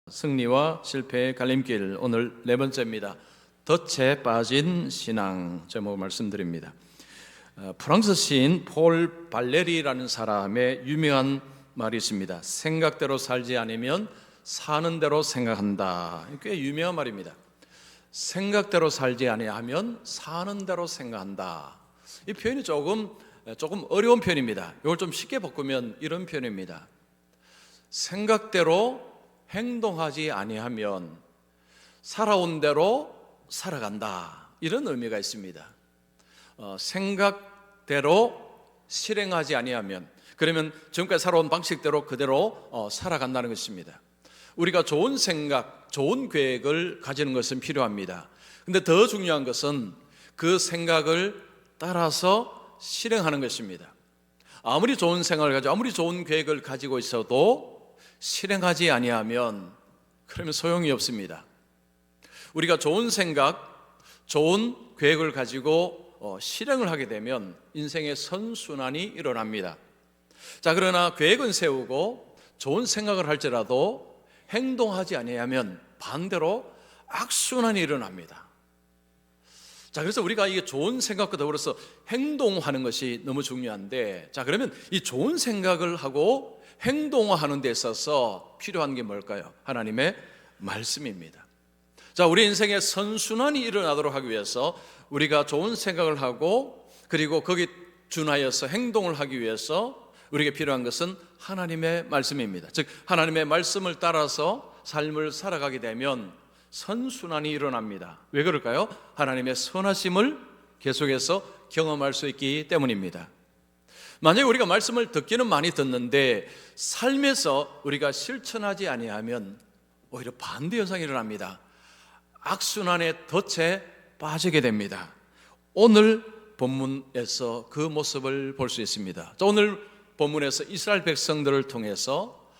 승리와 실패의 갈림길, 오늘 네 번째입니다. 덫에 빠진 신앙 제목 말씀드립니다. 프랑스 시인 폴 발레리라는 사람의 유명한 말이 있습니다. 생각대로 살지 않으면 사는 대로 생각한다. 꽤 유명한 말입니다. 생각대로 살지 아니하면 사는 대로 생각한다. 이 표현이 조금 어려운 표현입니다. 이걸 좀 쉽게 바꾸면 이런 표현입니다. 생각대로 행동하지 아니하면 살아온 대로 살아간다, 이런 의미가 있습니다. 생각대로 실행하지 아니하면, 그러면 지금까지 살아온 방식대로 그대로 살아간다는 것입니다. 우리가 좋은 생각, 좋은 계획을 가지는 것은 필요합니다. 근데 더 중요한 것은 그 생각을 따라서 실행하는 것입니다. 아무리 좋은 생각을 가지고 아무리 좋은 계획을 가지고 있어도 실행하지 아니하면 그러면 소용이 없습니다. 우리가 좋은 생각, 좋은 계획을 가지고 실행을 하게 되면 인생의 선순환이 일어납니다. 자, 그러나 계획은 세우고 좋은 생각을 할지라도 행동하지 아니하면 반대로 악순환이 일어납니다. 자, 그래서 우리가 이게 좋은 생각과 더불어서 행동하는 것이 너무 중요한데, 자, 그러면 이 좋은 생각을 하고 행동하는 데 있어서 필요한 게 뭘까요? 하나님의 말씀입니다. 자, 우리 인생의 선순환이 일어나도록 하기 위해서 우리가 좋은 생각을 하고 그리고 거기에 준하여서 행동을 하기 위해서 우리에게 필요한 것은 하나님의 말씀입니다. 즉 하나님의 말씀을 따라서 삶을 살아가게 되면 선순환이 일어납니다. 왜 그럴까요? 하나님의 선하심을 계속해서 경험할 수 있기 때문입니다. 만약에 우리가 말씀을 듣기는 많이 듣는데 삶에서 우리가 실천하지 아니하면 오히려 반대 현상이 일어납니다. 악순환의 덫에 빠지게 됩니다. 오늘 본문에서 그 모습을 볼 수 있습니다. 오늘 본문에서 이스라엘 백성들을 통해서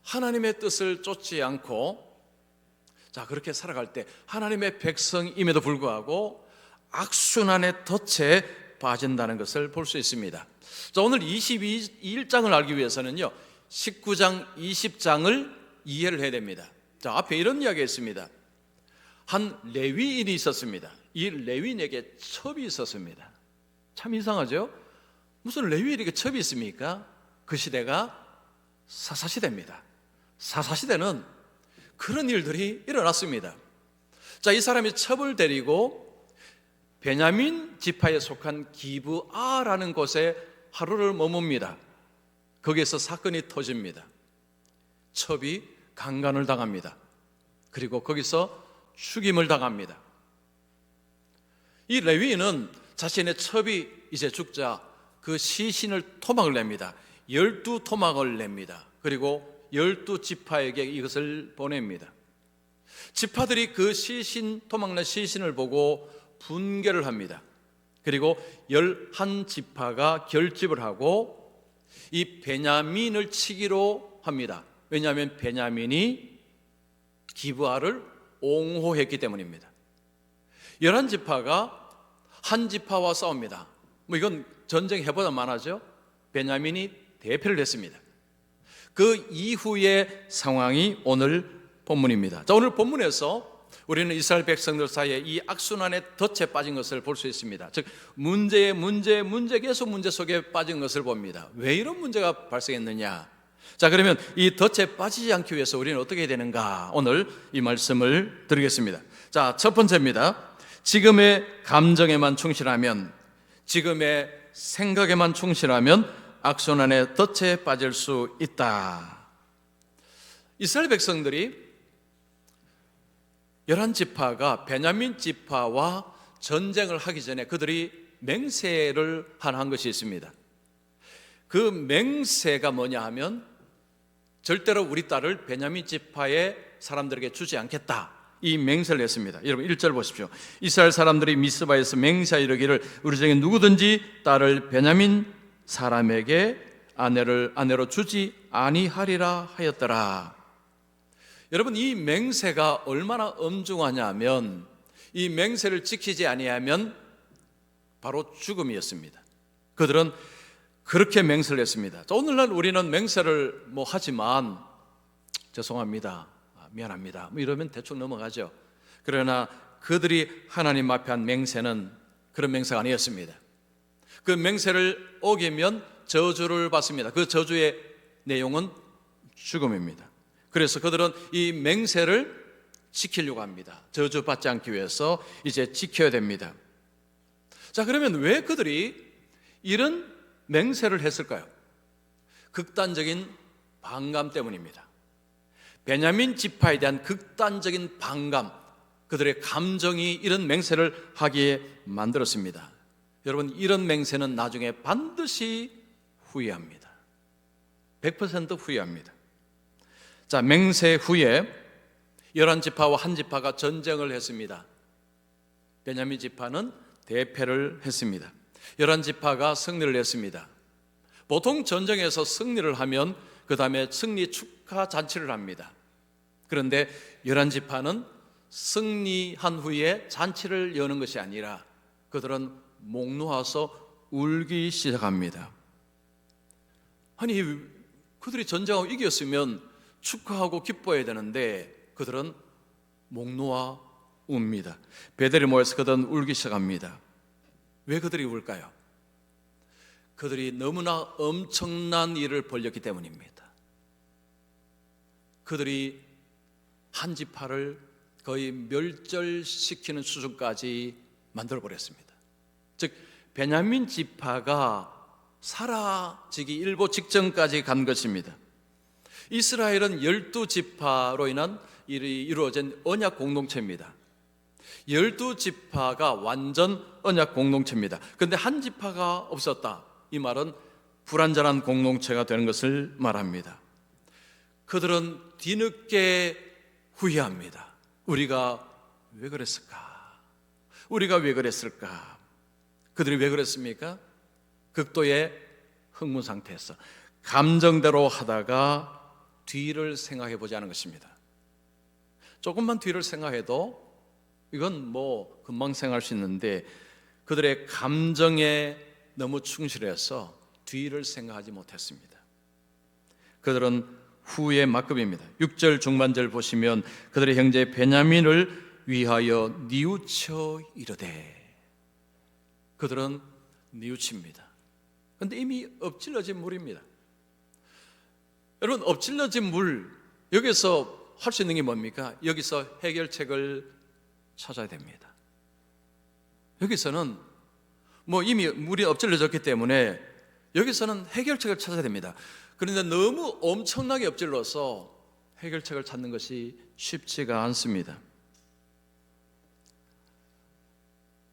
하나님의 뜻을 쫓지 않고 그렇게 살아갈 때 하나님의 백성임에도 불구하고 악순환의 덫에 빠진다는 것을 볼 수 있습니다. 자, 오늘 21장을 알기 위해서는요 19장, 20장을 이해를 해야 됩니다. 자, 앞에 이런 이야기가 있습니다. 한 레위인이 있었습니다. 이 레위인에게 첩이 있었습니다. 참 이상하죠? 무슨 레위인에게 첩이 있습니까? 그 시대가 사사시대입니다. 사사시대는 그런 일들이 일어났습니다. 자, 이 사람이 첩을 데리고 베냐민 지파에 속한 기브아라는 곳에 하루를 머뭅니다. 거기에서 사건이 터집니다. 첩이 강간을 당합니다. 그리고 거기서 죽임을 당합니다. 이 레위인은 자신의 첩이 이제 죽자 그 시신을 토막을 냅니다. 12토막을 냅니다. 그리고 12지파에게 이것을 보냅니다. 지파들이 그 토막난 시신을 보고 분개를 합니다. 그리고 11지파가 결집을 하고 이 베냐민을 치기로 합니다. 왜냐하면 베냐민이 기브아를 옹호했기 때문입니다. 11지파가 한 지파와 싸웁니다. 이건 전쟁 해보다 많아죠. 베냐민이 대패를 했습니다. 그 이후의 상황이 오늘 본문입니다. 자, 오늘 본문에서 우리는 이스라엘 백성들 사이에 이 악순환의 덫에 빠진 것을 볼 수 있습니다. 즉 계속 문제 속에 빠진 것을 봅니다. 왜 이런 문제가 발생했느냐? 자, 그러면 이 덫에 빠지지 않기 위해서 우리는 어떻게 해야 되는가? 오늘 이 말씀을 드리겠습니다. 자, 첫 번째입니다. 지금의 감정에만 충실하면, 지금의 생각에만 충실하면 악순환의 덫에 빠질 수 있다. 이스라엘 백성들이 11지파가 베냐민 지파와 전쟁을 하기 전에 그들이 맹세를 한 것이 있습니다. 그 맹세가 뭐냐 하면 절대로 우리 딸을 베냐민 지파의 사람들에게 주지 않겠다, 이 맹세를 했습니다. 여러분 1절 보십시오. 이스라엘 사람들이 미스바에서 맹세하여 이르기를 우리 중에 누구든지 딸을 베냐민 사람에게 아내로 주지 아니하리라 하였더라. 여러분, 이 맹세가 얼마나 엄중하냐면 이 맹세를 지키지 아니하면 바로 죽음이었습니다. 그들은 그렇게 맹세를 했습니다. 오늘날 우리는 맹세를 하지만 죄송합니다. 미안합니다. 뭐 이러면 대충 넘어가죠. 그러나 그들이 하나님 앞에 한 맹세는 그런 맹세가 아니었습니다. 그 맹세를 어기면 저주를 받습니다. 그 저주의 내용은 죽음입니다. 그래서 그들은 이 맹세를 지키려고 합니다. 저주받지 않기 위해서 이제 지켜야 됩니다. 자, 그러면 왜 그들이 이런 맹세를 했을까요? 극단적인 반감 때문입니다. 베냐민 지파에 대한 극단적인 반감, 그들의 감정이 이런 맹세를 하기에 만들었습니다. 여러분, 이런 맹세는 나중에 반드시 후회합니다. 100% 후회합니다. 자, 맹세 후에 11지파와 한 지파가 전쟁을 했습니다. 베냐민 지파는 대패를 했습니다. 11지파가 승리를 했습니다. 보통 전쟁에서 승리를 하면 그 다음에 승리 축하 잔치를 합니다. 그런데 11지파는 승리한 후에 잔치를 여는 것이 아니라 그들은 목 놓아서 울기 시작합니다. 아니, 그들이 전쟁하고 이겼으면 축하하고 기뻐해야 되는데 그들은 목 놓아 웁니다. 베델에 모여서 그들은 울기 시작합니다. 왜 그들이 울까요? 그들이 너무나 엄청난 일을 벌였기 때문입니다. 그들이 한 지파를 거의 멸절시키는 수준까지 만들어버렸습니다. 즉 베냐민 지파가 사라지기 일보 직전까지 간 것입니다. 이스라엘은 12지파로 인한 일이 이루어진 언약 공동체입니다. 12지파가 완전 언약 공동체입니다. 그런데 한 지파가 없었다. 이 말은 불완전한 공동체가 되는 것을 말합니다. 그들은 뒤늦게 후회합니다. 우리가 왜 그랬을까? 우리가 왜 그랬을까? 그들이 왜 그랬습니까? 극도의 흥분 상태에서 감정대로 하다가 뒤를 생각해 보지 않은 것입니다. 조금만 뒤를 생각해도 이건 뭐 금방 생각할 수 있는데 그들의 감정에 너무 충실해서 뒤를 생각하지 못했습니다. 그들은 후의 막급입니다. 6절 중반절 보시면 그들의 형제 베냐민을 위하여 뉘우쳐 이르되, 그들은 뉘우칩니다. 그런데 이미 엎질러진 물입니다. 여러분, 엎질러진 물, 여기서 할 수 있는 게 뭡니까? 여기서 해결책을 찾아야 됩니다. 여기서는 뭐 이미 물이 엎질러졌기 때문에 여기서는 해결책을 찾아야 됩니다. 그런데 너무 엄청나게 엎질러서 해결책을 찾는 것이 쉽지가 않습니다.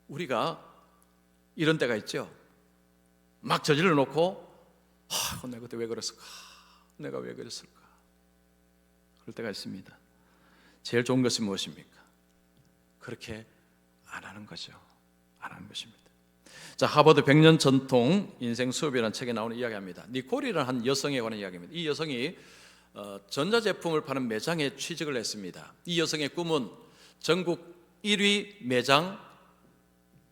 우리가 이런 때가 있죠. 막 저질러 놓고 내가 그때 왜 그랬을까? 내가 왜 그랬을까? 그럴 때가 있습니다. 제일 좋은 것은 무엇입니까? 그렇게 안 하는 거죠. 안 하는 것입니다. 자, 하버드 100년 전통 인생 수업이라는 책에 나오는 이야기입니다. 니콜이라는 한 여성에 관한 이야기입니다. 이 여성이 전자제품을 파는 매장에 취직을 했습니다. 이 여성의 꿈은 전국 1위 매장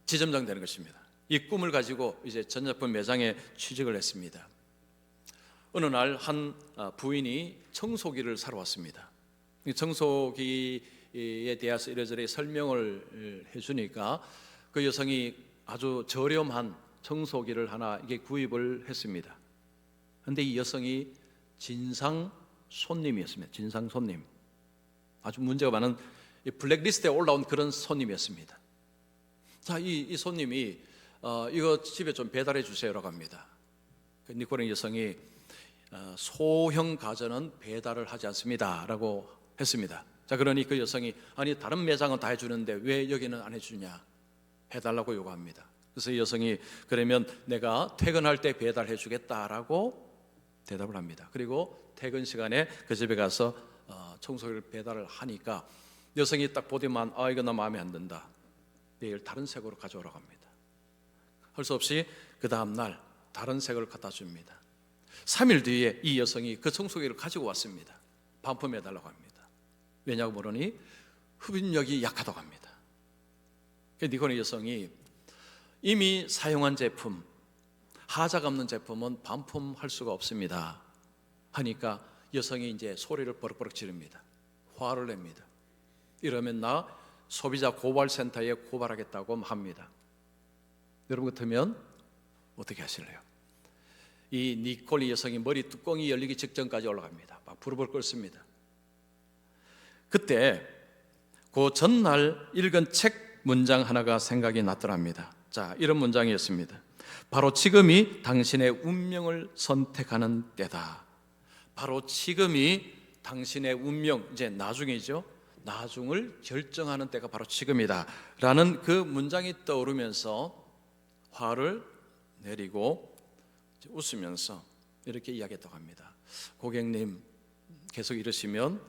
지점장 되는 것입니다. 이 꿈을 가지고 이제 전자제품 매장에 취직을 했습니다. 어느 날 한 부인이 청소기를 사러 왔습니다. 이 청소기에 대해서 이래저래 설명을 해주니까 그 여성이 아주 저렴한 청소기를 하나 이게 구입을 했습니다. 그런데 이 여성이 진상 손님이었습니다. 진상 손님, 아주 문제가 많은 블랙리스트에 올라온 그런 손님이었습니다. 자, 이 손님이 이거 집에 좀 배달해 주세요라고 합니다. 니콜의 여성이 소형 가전은 배달을 하지 않습니다라고 했습니다. 자, 그러니 그 여성이 아니 다른 매장은 다 해주는데 왜 여기는 안 해주냐, 해달라고 요구합니다. 그래서 이 여성이 그러면 내가 퇴근할 때 배달해 주겠다라고 대답을 합니다. 그리고 퇴근 시간에 그 집에 가서 청소기를 배달을 하니까 여성이 딱 보더만 이거 나 마음에 안 든다, 내일 다른 색으로 가져오라고 합니다. 할 수 없이 그 다음날 다른 색을 갖다 줍니다. 3일 뒤에 이 여성이 그 청소기를 가지고 왔습니다. 반품해달라고 합니다. 왜냐고 물으니 흡입력이 약하다고 합니다. 니콜의 여성이 이미 사용한 제품, 하자가 없는 제품은 반품할 수가 없습니다 하니까 여성이 이제 소리를 버럭버럭 지릅니다. 화를 냅니다. 이러면 나 소비자 고발센터에 고발하겠다고 합니다. 여러분 같으면 어떻게 하실래요? 이 니콜 여성이 머리 뚜껑이 열리기 직전까지 올라갑니다. 막 부르르 끓습니다. 그때 그 전날 읽은 책 문장 하나가 생각이 났더랍니다. 자, 이런 문장이었습니다. 바로 지금이 당신의 운명을 선택하는 때다. 바로 지금이 당신의 운명, 이제 나중이죠. 나중을 결정하는 때가 바로 지금이다 라는 그 문장이 떠오르면서 화를 내리고 웃으면서 이렇게 이야기했다고 합니다. 고객님, 계속 이러시면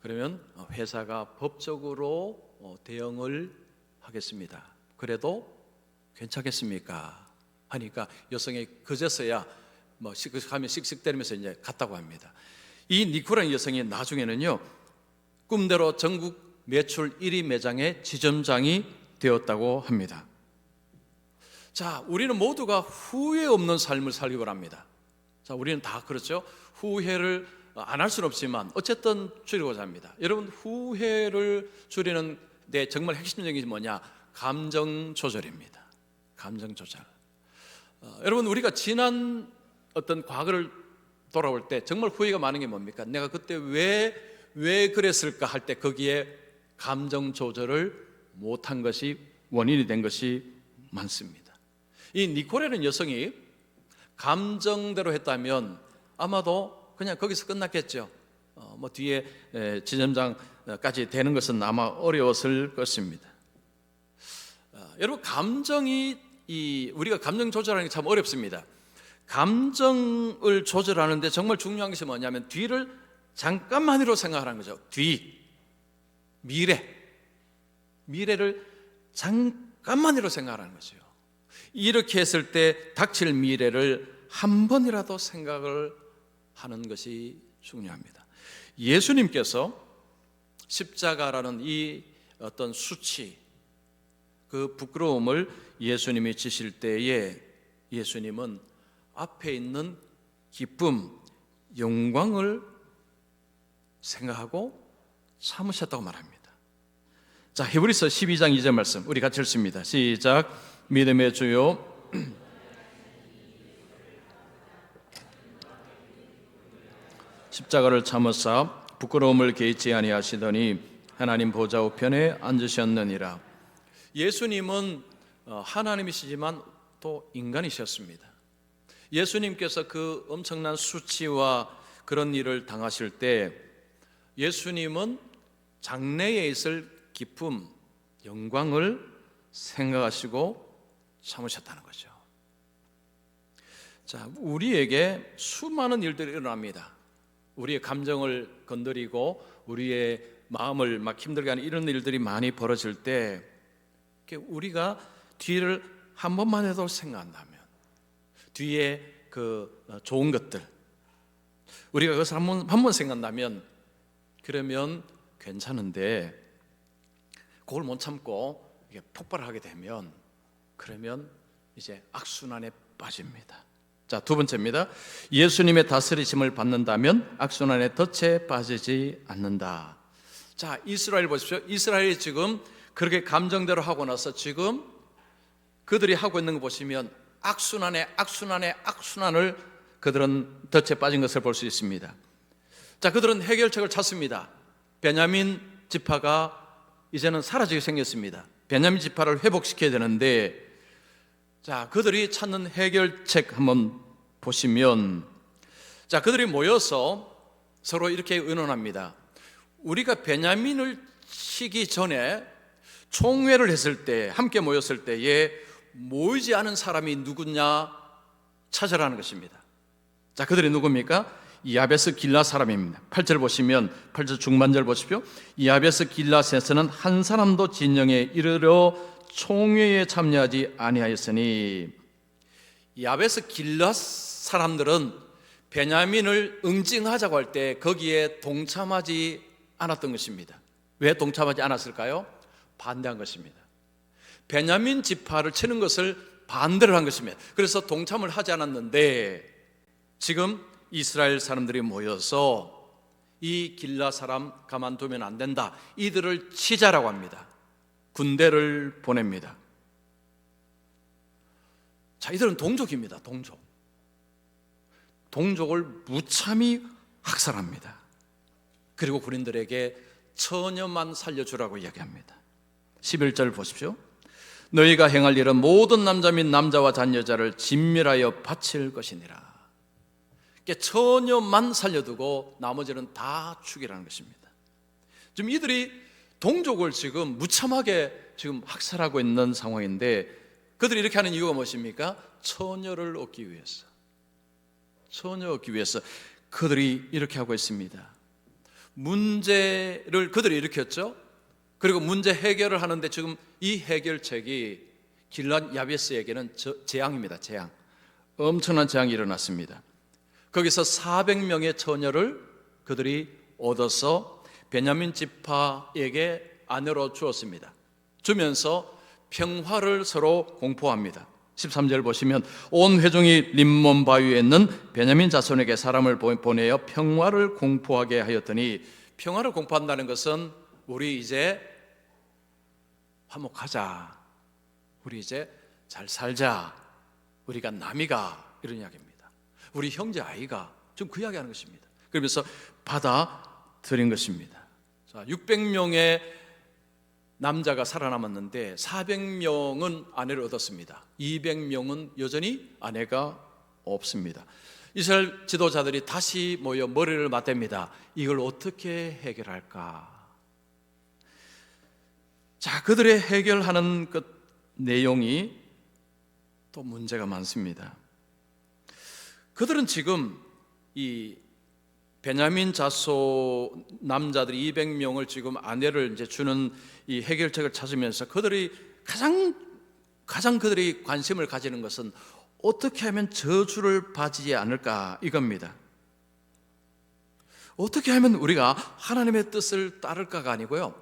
그러면 회사가 법적으로 대응을 하겠습니다. 그래도 괜찮겠습니까? 하니까 여성이 그제서야 하면 씩씩대면서 이제 갔다고 합니다. 이 니코라는 여성이 나중에는요, 꿈대로 전국 매출 1위 매장의 지점장이 되었다고 합니다. 자, 우리는 모두가 후회 없는 삶을 살기 바랍니다. 자, 우리는 다 그렇죠. 후회를 안 할 수는 없지만 어쨌든 줄이고자 합니다. 여러분, 후회를 줄이는 데 정말 핵심적인 게 뭐냐? 감정 조절입니다. 감정 조절. 여러분, 우리가 지난 어떤 과거를 돌아올 때 정말 후회가 많은 게 뭡니까? 내가 그때 왜 그랬을까 할 때 거기에 감정 조절을 못한 것이 원인이 된 것이 많습니다. 이 니콜이라는 여성이 감정대로 했다면 아마도 그냥 거기서 끝났겠죠. 뒤에 지점장까지 되는 것은 아마 어려웠을 것입니다. 여러분, 감정이 우리가 감정 조절하는 게 참 어렵습니다. 감정을 조절하는데 정말 중요한 것이 뭐냐면 뒤를 잠깐만으로 생각하는 거죠. 미래를 잠깐만으로 생각하는 거죠. 이렇게 했을 때 닥칠 미래를 한 번이라도 생각을 하는 것이 중요합니다. 예수님께서 십자가라는 이 어떤 수치, 그 부끄러움을 예수님이 지실 때에 예수님은 앞에 있는 기쁨, 영광을 생각하고 참으셨다고 말합니다. 자, 히브리서 12장 2절 말씀 우리 같이 읽습니다. 시작. 믿음의 주요 십자가를 참으사 부끄러움을 개의치 아니하시더니 하나님 보좌 우편에 앉으셨느니라. 예수님은 하나님이시지만 또 인간이셨습니다. 예수님께서 그 엄청난 수치와 그런 일을 당하실 때 예수님은 장래에 있을 기쁨, 영광을 생각하시고 참으셨다는 거죠. 자, 우리에게 수많은 일들이 일어납니다. 우리의 감정을 건드리고 우리의 마음을 막 힘들게 하는 이런 일들이 많이 벌어질 때 우리가 뒤를 한 번만 해도 생각한다면 뒤에 그 좋은 것들 우리가 그것을 한 번 생각한다면 그러면 괜찮은데 그걸 못 참고 이게 폭발을 하게 되면 그러면 이제 악순환에 빠집니다. 자, 두 번째입니다. 예수님의 다스리심을 받는다면 악순환의 덫에 빠지지 않는다. 자, 이스라엘 보십시오. 이스라엘이 지금 그렇게 감정대로 하고 나서 지금 그들이 하고 있는 거 보시면 악순환을 그들은 덫에 빠진 것을 볼 수 있습니다. 자, 그들은 해결책을 찾습니다. 베냐민 지파가 이제는 사라지게 생겼습니다. 베냐민 지파를 회복시켜야 되는데 자, 그들이 찾는 해결책 한번 보시면 자, 그들이 모여서 서로 이렇게 의논합니다. 우리가 베냐민을 치기 전에 총회를 했을 때 함께 모였을 때에 모이지 않은 사람이 누구냐 찾으라는 것입니다. 자, 그들이 누굽니까? 야베스 길라 사람입니다. 8절 보시면 8절 중반절 보십시오. 야베스 길라에서는 한 사람도 진영에 이르러 총회에 참여하지 아니하였으니 야베스 길라 사람들은 베냐민을 응징하자고 할 때 거기에 동참하지 않았던 것입니다. 왜 동참하지 않았을까요? 반대한 것입니다. 베냐민 지파를 치는 것을 반대를 한 것입니다. 그래서 동참을 하지 않았는데 지금 이스라엘 사람들이 모여서 이 길라 사람 가만두면 안 된다. 이들을 치자라고 합니다. 군대를 보냅니다. 자, 이들은 동족입니다. 동족을 무참히 학살합니다. 그리고 군인들에게 처녀만 살려주라고 이야기합니다. 11절 보십시오. 너희가 행할 일은 모든 남자 및 남자와 잔여자를 진멸하여 바칠 것이니라. 처녀만 살려두고 나머지는 다 죽이라는 것입니다. 지금 이들이 동족을 지금 무참하게 지금 학살하고 있는 상황인데, 그들이 이렇게 하는 이유가 무엇입니까? 처녀를 얻기 위해서. 처녀 얻기 위해서 그들이 이렇게 하고 있습니다. 문제를 그들이 일으켰죠. 그리고 문제 해결을 하는데 지금 이 해결책이 길랏 야베스에게는 재앙입니다. 재앙. 엄청난 재앙이 일어났습니다. 거기서 400명의 처녀를 그들이 얻어서 베냐민 지파에게 아내로 주었습니다. 주면서 평화를 서로 공포합니다. 13절 보시면 온 회중이 림몬 바위에 있는 베냐민 자손에게 사람을 보내어 평화를 공포하게 하였더니, 평화를 공포한다는 것은 우리 이제 화목하자, 우리 이제 잘 살자, 우리가 남이가, 이런 이야기입니다. 우리 형제 아이가, 지금 그 이야기하는 것입니다. 그러면서 받아들인 것입니다. 자, 600명의 남자가 살아남았는데 400명은 아내를 얻었습니다. 200명은 여전히 아내가 없습니다. 이스라엘 지도자들이 다시 모여 머리를 맞댑니다. 이걸 어떻게 해결할까? 자, 그들의 해결하는 그 내용이 또 문제가 많습니다. 그들은 지금 이 베냐민 자손 남자들이 200명을 지금 아내를 이제 주는 이 해결책을 찾으면서 그들이 가장 그들이 관심을 가지는 것은 어떻게 하면 저주를 받지 않을까, 이겁니다. 어떻게 하면 우리가 하나님의 뜻을 따를까가 아니고요,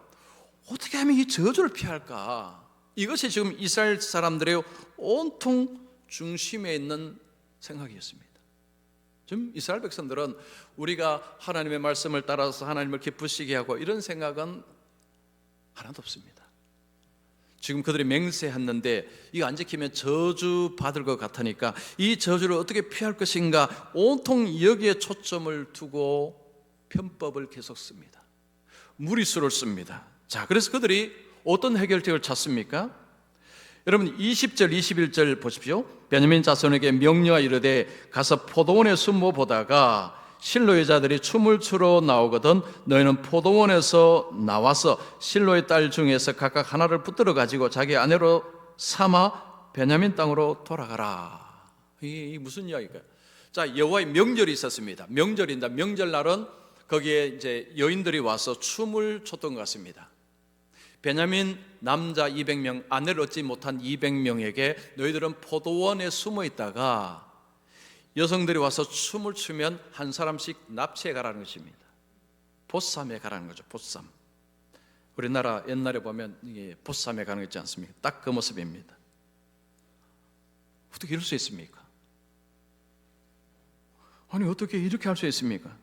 어떻게 하면 이 저주를 피할까, 이것이 지금 이스라엘 사람들의 온통 중심에 있는 생각이었습니다. 지금 이스라엘 백성들은 우리가 하나님의 말씀을 따라서 하나님을 기쁘시게 하고 이런 생각은 하나도 없습니다. 지금 그들이 맹세했는데 이거 안 지키면 저주 받을 것 같으니까 이 저주를 어떻게 피할 것인가, 온통 여기에 초점을 두고 편법을 계속 씁니다. 무리수를 씁니다. 자, 그래서 그들이 어떤 해결책을 찾습니까? 여러분 20절 21절 보십시오. 베냐민 자손에게 명령하 이르되 가서 포도원에 숨어 보다가 실로 여자들이 춤을 추러 나오거든 너희는 포도원에서 나와서 실로의 딸 중에서 각각 하나를 붙들어 가지고 자기 아내로 삼아 베냐민 땅으로 돌아가라. 이게 무슨 이야기일까요? 자, 여호와의 명절이 있었습니다. 명절인데 명절날은 거기에 이제 여인들이 와서 춤을 췄던 것 같습니다. 베냐민 남자 200명, 아내를 얻지 못한 200명에게 너희들은 포도원에 숨어 있다가 여성들이 와서 춤을 추면 한 사람씩 납치해 가라는 것입니다. 보쌈에 가라는 거죠. 보쌈. 우리나라 옛날에 보면 이게 보쌈에 가는 거 있지 않습니까? 딱 그 모습입니다. 어떻게 이럴 수 있습니까? 아니 어떻게 이렇게 할 수 있습니까?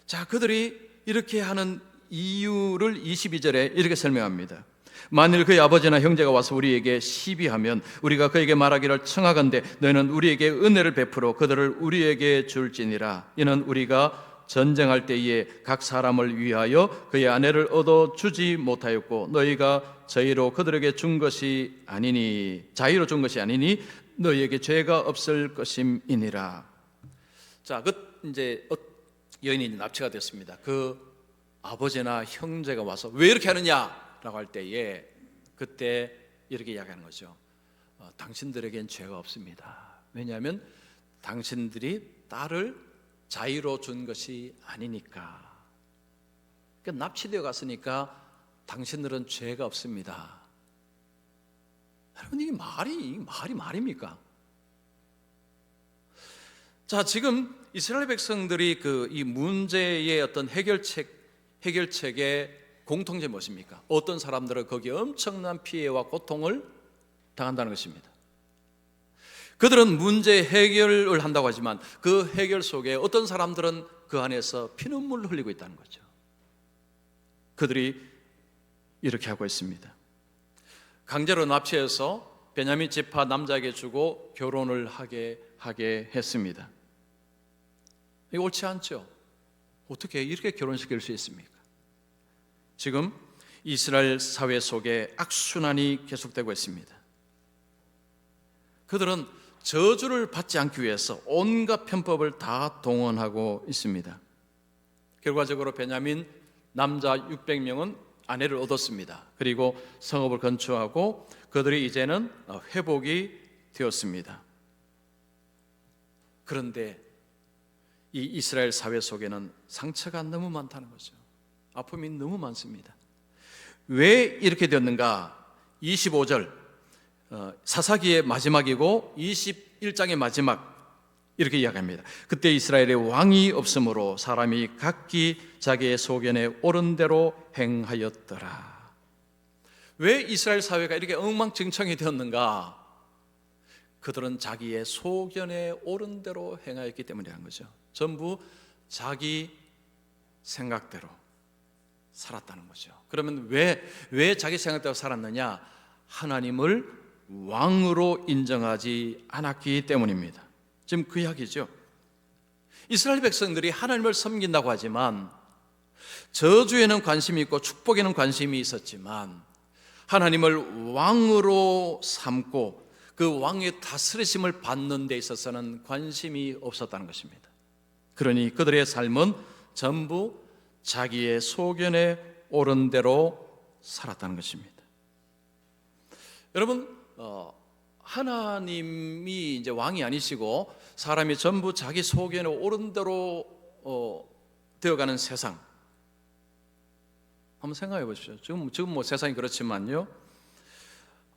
자, 그들이 이렇게 하는 이유를 22절에 이렇게 설명합니다. 만일 그의 아버지나 형제가 와서 우리에게 시비하면 우리가 그에게 말하기를 청하건대 너희는 우리에게 은혜를 베풀어 그들을 우리에게 줄지니라. 이는 우리가 전쟁할 때에 각 사람을 위하여 그의 아내를 얻어주지 못하였고 너희가 저희로 그들에게 준 것이 아니니 자유로 준 것이 아니니 너희에게 죄가 없을 것임이니라. 자, 이제 여인이 납치가 됐습니다. 그 아버지나 형제가 와서 왜 이렇게 하느냐라고 할 때에 그때 이렇게 이야기하는 거죠. 당신들에겐 죄가 없습니다. 왜냐하면 당신들이 딸을 자유로 준 것이 아니니까. 그러니까 납치되어 갔으니까 당신들은 죄가 없습니다. 여러분 이게 말입니까? 자, 지금 이스라엘 백성들이 이 문제의 어떤 해결책의 공통점이 무엇입니까? 어떤 사람들은 거기에 엄청난 피해와 고통을 당한다는 것입니다. 그들은 문제 해결을 한다고 하지만 그 해결 속에 어떤 사람들은 그 안에서 피눈물을 흘리고 있다는 거죠. 그들이 이렇게 하고 있습니다. 강제로 납치해서 베냐민 지파 남자에게 주고 결혼을 하게 했습니다. 이거 옳지 않죠? 어떻게 이렇게 결혼시킬 수 있습니까? 지금 이스라엘 사회 속에 악순환이 계속되고 있습니다. 그들은 저주를 받지 않기 위해서 온갖 편법을 다 동원하고 있습니다. 결과적으로 베냐민 남자 600명은 아내를 얻었습니다. 그리고 성읍을 건축하고 그들이 이제는 회복이 되었습니다. 그런데 이 이스라엘 사회 속에는 상처가 너무 많다는 거죠. 아픔이 너무 많습니다. 왜 이렇게 되었는가? 25절 사사기의 마지막이고 21장의 마지막 이렇게 이야기합니다. 그때 이스라엘에 왕이 없으므로 사람이 각기 자기의 소견에 옳은 대로 행하였더라. 왜 이스라엘 사회가 이렇게 엉망진창이 되었는가? 그들은 자기의 소견에 옳은 대로 행하였기 때문이라는 거죠. 전부 자기 생각대로 살았다는 거죠. 그러면 왜 자기 생각대로 살았느냐? 하나님을 왕으로 인정하지 않았기 때문입니다. 지금 그 이야기죠. 이스라엘 백성들이 하나님을 섬긴다고 하지만 저주에는 관심이 있고 축복에는 관심이 있었지만 하나님을 왕으로 삼고 그 왕의 다스리심을 받는 데 있어서는 관심이 없었다는 것입니다. 그러니 그들의 삶은 전부 자기의 소견에 옳은 대로 살았다는 것입니다. 여러분, 하나님이 이제 왕이 아니시고 사람이 전부 자기 소견에 옳은 대로 되어가는 세상, 한번 생각해 보십시오. 지금 뭐 세상이 그렇지만요,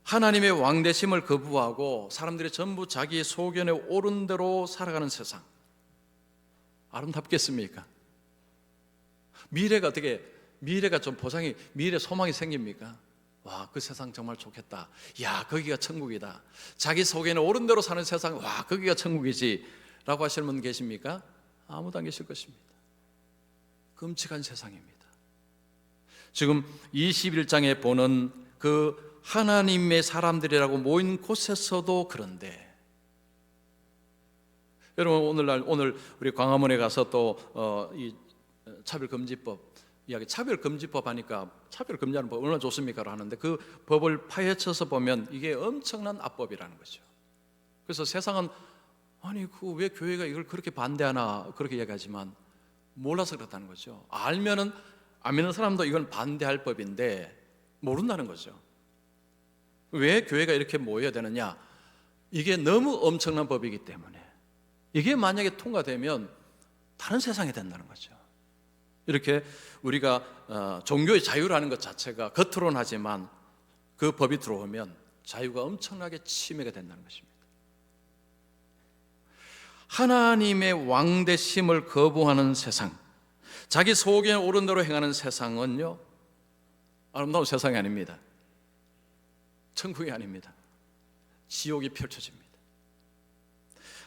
하나님의 왕되심을 거부하고 사람들이 전부 자기 소견에 옳은 대로 살아가는 세상, 아름답겠습니까? 미래가 좀 미래 소망이 생깁니까? 와, 그 세상 정말 좋겠다. 야, 거기가 천국이다. 자기 소견에 옳은 대로 사는 세상, 와, 거기가 천국이지 라고 하시는 분 계십니까? 아무도 안 계실 것입니다. 끔찍한 세상입니다. 지금 21장에 보는 그 하나님의 사람들이라고 모인 곳에서도 그런데, 여러분 오늘 우리 광화문에 가서 또 이 차별금지법 이야기, 차별금지법 하니까 차별금지하는 법 얼마나 좋습니까? 하는데 그 법을 파헤쳐서 보면 이게 엄청난 압법이라는 거죠. 그래서 세상은 아니 왜 교회가 이걸 그렇게 반대하나 그렇게 이야기하지만 몰라서 그렇다는 거죠. 안 믿는 사람도 이건 반대할 법인데 모른다는 거죠. 왜 교회가 이렇게 모여야 되느냐? 이게 너무 엄청난 법이기 때문에 이게 만약에 통과되면 다른 세상이 된다는 거죠. 이렇게 우리가 종교의 자유라는 것 자체가 겉으로는 하지만 그 법이 들어오면 자유가 엄청나게 침해가 된다는 것입니다. 하나님의 왕되심을 거부하는 세상, 자기 소견에 옳은 대로 행하는 세상은요, 아름다운 세상이 아닙니다. 천국이 아닙니다. 지옥이 펼쳐집니다.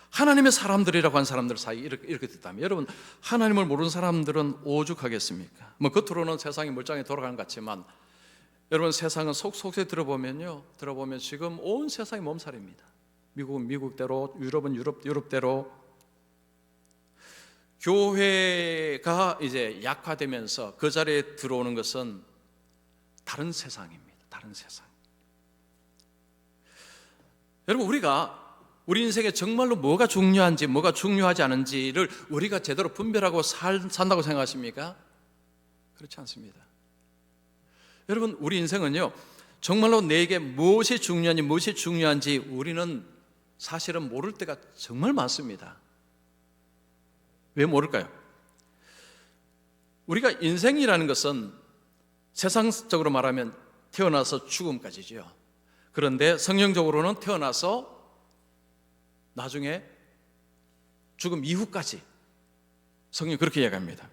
하나님의 사람들이라고 하는 사람들 사이 이렇게 됐다면, 여러분 하나님을 모르는 사람들은 오죽하겠습니까? 뭐 겉으로는 세상이 멀쩡히 돌아가는 것 같지만 여러분 세상은 속속에 들어보면 지금 온 세상이 몸살입니다. 미국은 미국대로, 유럽은 유럽대로. 교회가 이제 약화되면서 그 자리에 들어오는 것은 다른 세상입니다. 다른 세상. 여러분 우리 인생에 정말로 뭐가 중요한지 뭐가 중요하지 않은지를 우리가 제대로 분별하고 산다고 생각하십니까? 그렇지 않습니다. 여러분 우리 인생은요, 정말로 내게 무엇이 중요한지 우리는 사실은 모를 때가 정말 많습니다. 왜 모를까요? 우리가 인생이라는 것은 세상적으로 말하면 태어나서 죽음까지죠. 그런데 성경적으로는 태어나서 나중에 죽음 이후까지 성경이 그렇게 이야기합니다.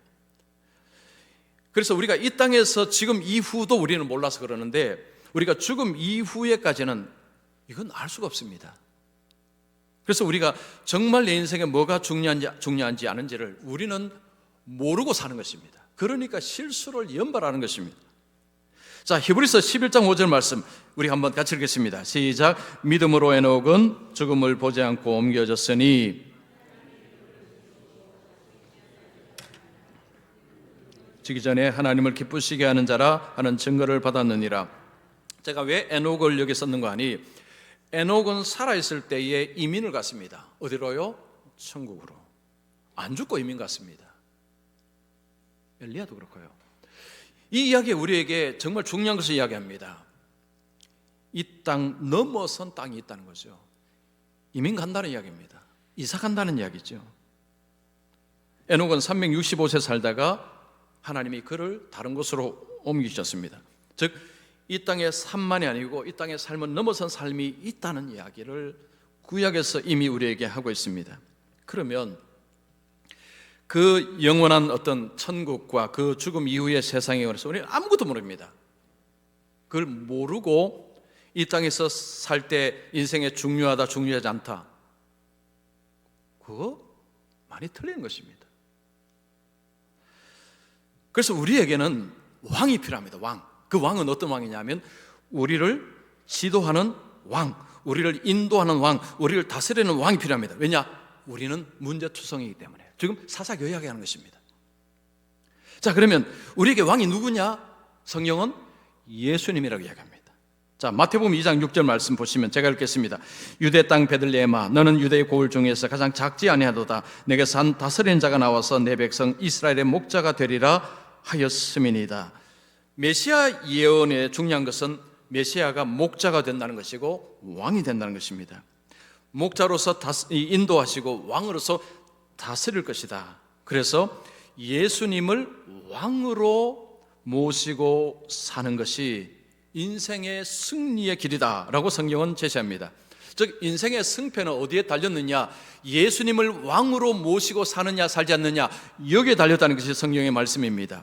그래서 우리가 이 땅에서 지금 이후도 우리는 몰라서 그러는데 우리가 죽음 이후에까지는 이건 알 수가 없습니다. 그래서 우리가 정말 내 인생에 뭐가 중요한지 아는지를 우리는 모르고 사는 것입니다. 그러니까 실수를 연발하는 것입니다. 자, 히브리서 11장 5절 말씀 우리 한번 같이 읽겠습니다. 시작. 믿음으로 에녹은 죽음을 보지 않고 옮겨졌으니 지기 전에 하나님을 기쁘시게 하는 자라 하는 증거를 받았느니라. 제가 왜 에녹을 여기 썼는가 하니, 에녹은 살아있을 때에 이민을 갔습니다. 어디로요? 천국으로. 안 죽고 이민 갔습니다. 엘리야도 그렇고요. 이 이야기 우리에게 정말 중요한 것을 이야기합니다. 이 땅 넘어선 땅이 있다는 거죠. 이민 간다는 이야기입니다. 이사 간다는 이야기죠. 에녹은 365세 살다가 하나님이 그를 다른 곳으로 옮기셨습니다. 즉 이 땅의 삶만이 아니고 이 땅의 삶은 넘어선 삶이 있다는 이야기를 구약에서 이미 우리에게 하고 있습니다. 그러면 그 영원한 어떤 천국과 그 죽음 이후의 세상에 관해서 우리는 아무것도 모릅니다. 그걸 모르고 이 땅에서 살 때 인생에 중요하다 중요하지 않다, 그거 많이 틀린 것입니다. 그래서 우리에게는 왕이 필요합니다. 왕. 그 왕은 어떤 왕이냐면 우리를 지도하는 왕, 우리를 인도하는 왕, 우리를 다스리는 왕이 필요합니다. 왜냐? 우리는 문제투성이기 때문에. 지금 사사기 이야기하는 것입니다. 자, 그러면 우리에게 왕이 누구냐? 성경은 예수님이라고 이야기합니다. 자, 마태복음 2장 6절 말씀 보시면 제가 읽겠습니다. 유대 땅 베들레헴아, 너는 유대의 고을 중에서 가장 작지 아니하도다. 내게서 한 다스리는 자가 나와서 내 백성 이스라엘의 목자가 되리라 하였음이니이다. 메시아 예언의 중요한 것은 메시아가 목자가 된다는 것이고 왕이 된다는 것입니다. 목자로서 인도하시고 왕으로서 다스릴 것이다. 그래서 예수님을 왕으로 모시고 사는 것이 인생의 승리의 길이다라고 성경은 제시합니다. 즉 인생의 승패는 어디에 달렸느냐? 예수님을 왕으로 모시고 사느냐 살지 않느냐, 여기에 달렸다는 것이 성경의 말씀입니다.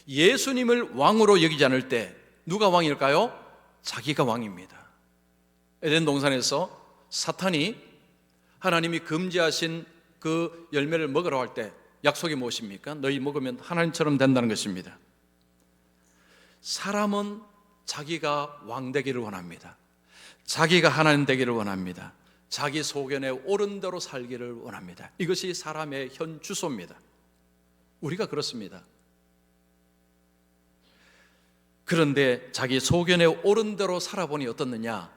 예수님을 왕으로 여기지 않을 때 누가 왕일까요? 자기가 왕입니다. 에덴 동산에서 사탄이 하나님이 금지하신 그 열매를 먹으라고 할 때 약속이 무엇입니까? 너희 먹으면 하나님처럼 된다는 것입니다. 사람은 자기가 왕 되기를 원합니다. 자기가 하나님 되기를 원합니다. 자기 소견에 옳은 대로 살기를 원합니다. 이것이 사람의 현 주소입니다. 우리가 그렇습니다. 그런데 자기 소견에 옳은 대로 살아보니 어떻느냐?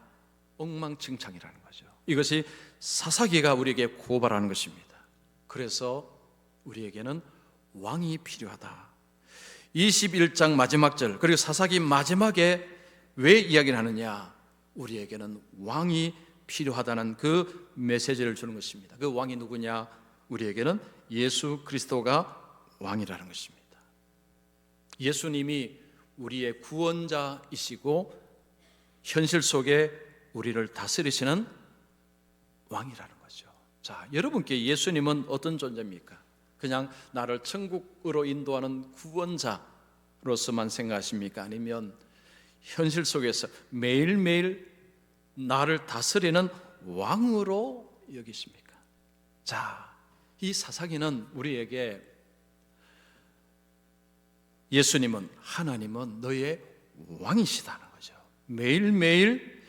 엉망진창이라는 거죠. 이것이 사사기가 우리에게 고발하는 것입니다. 그래서 우리에게는 왕이 필요하다. 21장 마지막 절, 그리고 사사기 마지막에 왜 이야기를 하느냐? 우리에게는 왕이 필요하다는 그 메시지를 주는 것입니다. 그 왕이 누구냐? 우리에게는 예수 그리스도가 왕이라는 것입니다. 예수님이 우리의 구원자이시고 현실 속에 우리를 다스리시는 왕이라는 거죠. 자, 여러분께 예수님은 어떤 존재입니까? 그냥 나를 천국으로 인도하는 구원자로서만 생각하십니까? 아니면 현실 속에서 매일매일 나를 다스리는 왕으로 여기십니까? 자, 이 사사기는 우리에게 예수님은, 하나님은 너의 왕이시다는 거죠. 매일매일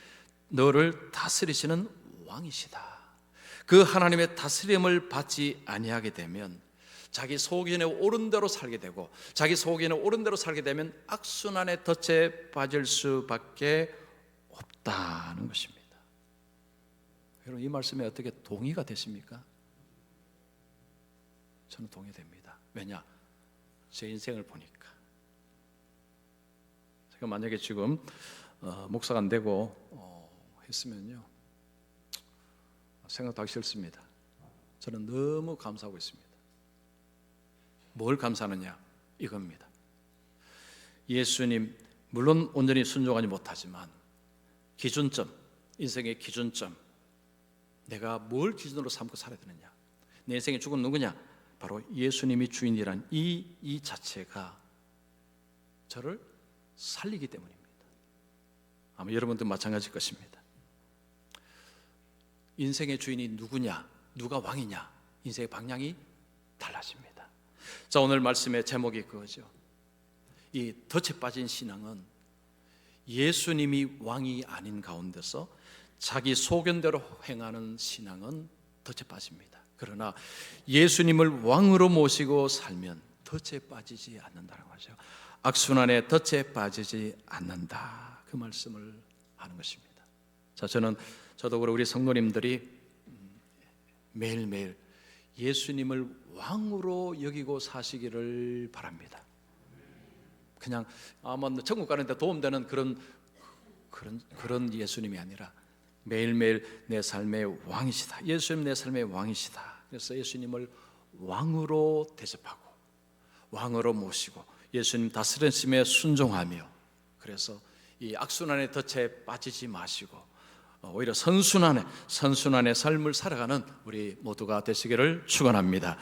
너를 다스리시는 왕이시다. 그 하나님의 다스림을 받지 아니하게 되면 자기 소견에 옳은 대로 살게 되고, 자기 소견에 옳은 대로 살게 되면 악순환의 덫에 빠질 수밖에 없다는 것입니다. 여러분, 이 말씀에 어떻게 동의가 되십니까? 저는 동의됩니다. 왜냐? 제 인생을 보니까. 제가 만약에 지금 목사가 안 되고 했으면요, 생각도 하기 싫습니다. 저는 너무 감사하고 있습니다. 뭘 감사하느냐? 이겁니다. 예수님, 물론 온전히 순종하지 못하지만 기준점, 인생의 기준점, 내가 뭘 기준으로 삼고 살아야 되느냐? 내 인생의 주는 누구냐? 바로 예수님이 주인이란 이 자체가 저를 살리기 때문입니다. 아마 여러분도 마찬가지일 것입니다. 인생의 주인이 누구냐, 누가 왕이냐, 인생의 방향이 달라집니다. 자, 오늘 말씀의 제목이 그거죠. 이 덫에 빠진 신앙은 예수님이 왕이 아닌 가운데서 자기 소견대로 행하는 신앙은 덫에 빠집니다. 그러나 예수님을 왕으로 모시고 살면 덫에 빠지지 않는다는 거죠. 악순환의 덫에 빠지지 않는다, 그 말씀을 하는 것입니다. 자, 저도 그리고 우리 성도님들이 매일매일 예수님을 왕으로 여기고 사시기를 바랍니다. 그냥 천국 가는데 도움되는 그런 예수님이 아니라 매일매일 내 삶의 왕이시다. 예수님 내 삶의 왕이시다. 그래서 예수님을 왕으로 대접하고 왕으로 모시고 예수님 다스리심에 순종하며, 그래서 이 악순환의 덫에 빠지지 마시고 오히려 선순환의 삶을 살아가는 우리 모두가 되시기를 축원합니다.